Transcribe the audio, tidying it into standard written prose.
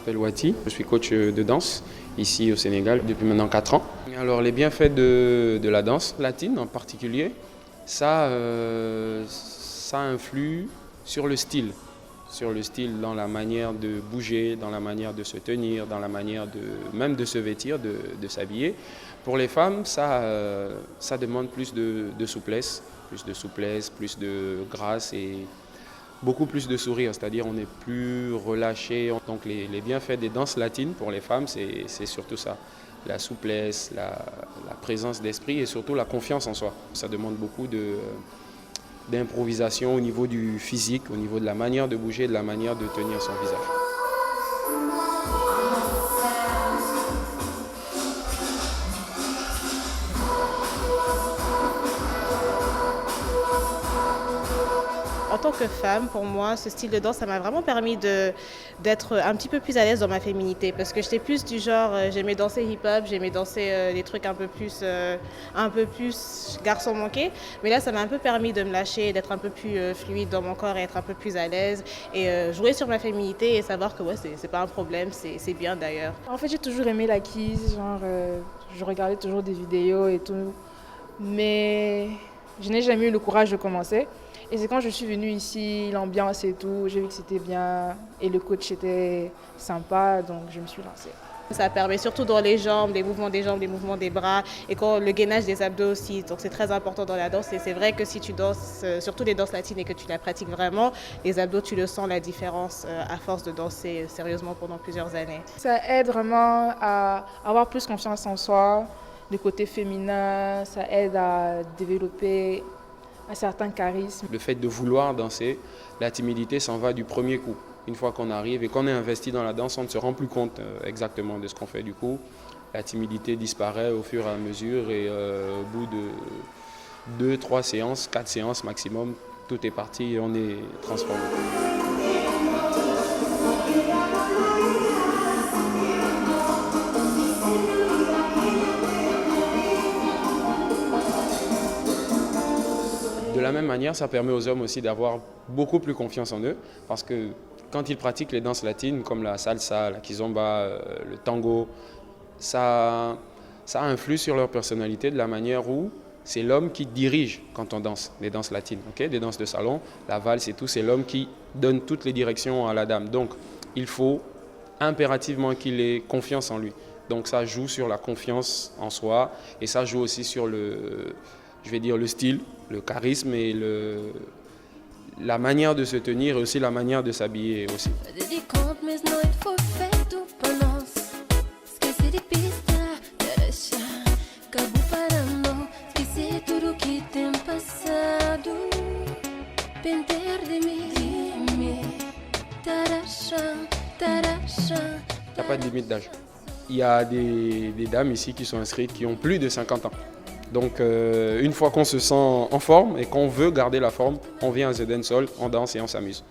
m'appelle Wati, je suis coach de danse ici au Sénégal depuis maintenant 4 ans. Alors les bienfaits de la danse latine en particulier, ça influe sur le style. Sur le style dans la manière de bouger, dans la manière de se tenir, dans la manière même de se vêtir, de s'habiller. Pour les femmes, ça demande plus de souplesse, plus de grâce et beaucoup plus de sourire, c'est-à-dire on est plus relâché. Donc les bienfaits des danses latines pour les femmes, c'est surtout ça. La souplesse, la présence d'esprit et surtout la confiance en soi. Ça demande beaucoup d'improvisation au niveau du physique, au niveau de la manière de bouger, de la manière de tenir son visage. En tant que femme, pour moi, ce style de danse, ça m'a vraiment permis d'être un petit peu plus à l'aise dans ma féminité. Parce que j'étais plus du genre, j'aimais danser hip-hop, j'aimais danser des trucs un peu plus garçon manqué. Mais là, ça m'a un peu permis de me lâcher, d'être un peu plus fluide dans mon corps et être un peu plus à l'aise. Et jouer sur ma féminité et savoir que ouais, c'est pas un problème, c'est bien d'ailleurs. En fait, j'ai toujours aimé la Kiss, je regardais toujours des vidéos et tout. Mais je n'ai jamais eu le courage de commencer. Et c'est quand je suis venue ici, l'ambiance et tout, j'ai vu que c'était bien et le coach était sympa, donc je me suis lancée. Ça permet surtout dans les jambes, les mouvements des jambes, les mouvements des bras et le gainage des abdos aussi. Donc c'est très important dans la danse et c'est vrai que si tu danses, surtout les danses latines et que tu la pratiques vraiment, les abdos, tu le sens la différence à force de danser sérieusement pendant plusieurs années. Ça aide vraiment à avoir plus confiance en soi, le côté féminin, ça aide à développer un certain charisme. Le fait de vouloir danser, la timidité s'en va du premier coup. Une fois qu'on arrive et qu'on est investi dans la danse, on ne se rend plus compte exactement de ce qu'on fait. Du coup, la timidité disparaît au fur et à mesure et au bout de 2, 3 séances, 4 séances maximum, tout est parti et on est transformé. De la même manière, ça permet aux hommes aussi d'avoir beaucoup plus confiance en eux parce que quand ils pratiquent les danses latines comme la salsa, la kizomba, le tango, ça influe sur leur personnalité de la manière où c'est l'homme qui dirige quand on danse les danses latines, okay? Des danses de salon, la valse et tout, c'est l'homme qui donne toutes les directions à la dame. Donc il faut impérativement qu'il ait confiance en lui. Donc ça joue sur la confiance en soi et ça joue aussi sur le style, le charisme et la manière de se tenir et aussi la manière de s'habiller aussi. Il n'y a pas de limite d'âge. Il y a des dames ici qui sont inscrites qui ont plus de 50 ans. Donc une fois qu'on se sent en forme et qu'on veut garder la forme, on vient à The Dance Hall, on danse et on s'amuse.